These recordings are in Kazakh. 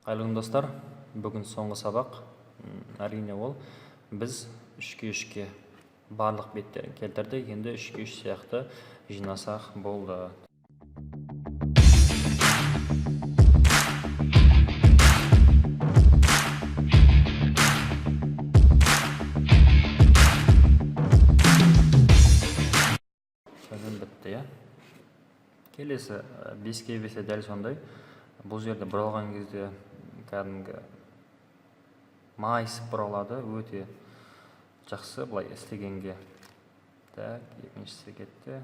Қайырлы достар, бүгін соңғы сабақ. Әрине ол біз 3-3-ке барлық беттерін келтірдік. Енді 3-3 сияқты жинасақ болды. Сөзім бітті, я? Келесі 5-ке бесе дәл сондай. Бұл жерде бұралған кезде кәдімгі майысып бұралады, өте жақсы бұлай істегенге. Так, екіншісі кетті.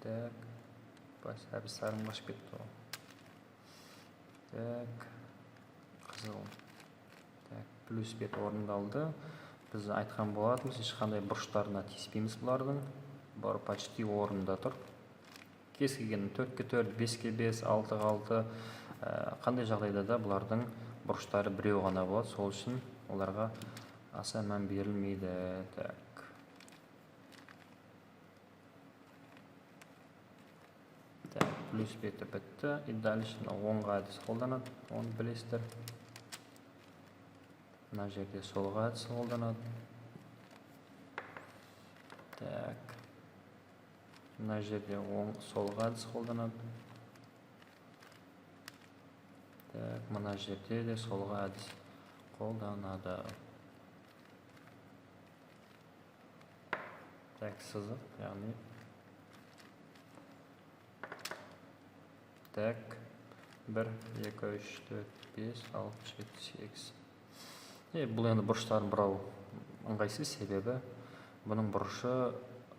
Так, әбі сарым қашып кетті ол. Так, қызыл. Так, плюс бет орындалды. Біз айтқан болатымыз, ешқандай бұрыштарына тиіспейміз бұлардың. Бар почти орында тұр. Кез келген 4-ке 4, 5-ке 5, 6-ға 6, қандай жағдайда да бұлардың бұрыштары біреу ғана болады. Сол үшін оларға аса мән берілмейді. Так. Так, плюс беті бітті. И дальше 10-ға әдіс қолданады. 10 білесіздер. Мына жерде солға әдіс қолданады. Так. Мына жерде солға әдіс қолданады. Так, мына жерде де солға әдіс қолданады. Так, сызық, яғни. Так, 1, 2, 3, 4, 5, 6, 7, 8. Бұл енді бұрыштарын бұрау ыңғайсыз, себебі бұның бұрышы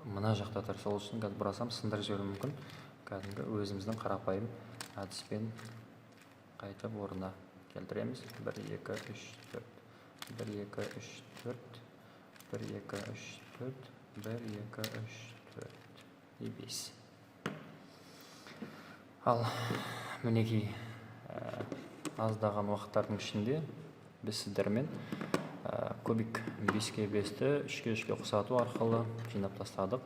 мына жақта тұр. Сол үшін қазір бұрасам сындырып жіберуі мүмкін. Кәдімгі өзіміздің қарапайым әдіспен қайтып орнына келтіреміз. 1, 2, 3, 4. 1, 2, 3, 4. 1, 2, 3, 4. 1, 2, 3, 4. И 5. Ал мінекей аздаған уақыттардың ішінде біз сіздермен кубик 5-ке 5-ті 3-ке 3-ке ұқсату арқылы жинап тастадық.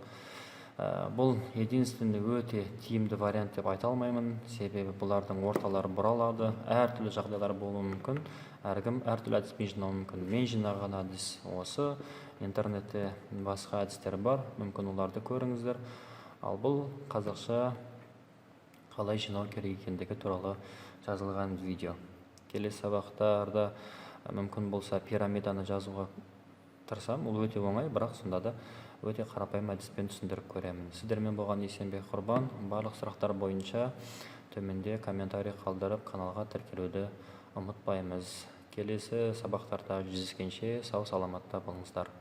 Бұл единственный өте тиімді вариант деп айта алмаймын, себебі бұлардың орталары бұралады, әртүрлі жағдайлар болуы мүмкін, әркім әртүрлі әдіспен жинауы мүмкін. Мен жинаған әдіс осы, интернетте басқа әдістер бар, мүмкін оларды көріңіздер. Ал бұл қазақша қалай жинау керек екендігі туралы жазылған видео. Келесі сабақтарда мүмкін болса пирамиданы жазуға тырысам, ол өте оңай, бірақ сонда да өте қарапайым әдіспен түсіндіріп көремін. Сіздермен болған Есенбек Құрбан. Барлық сұрақтар бойынша төменде комментарий қалдырып, каналға тіркелуді ұмытпаймыз. Келесі сабақтарда жүздескенше сау саламатта болыңыздар.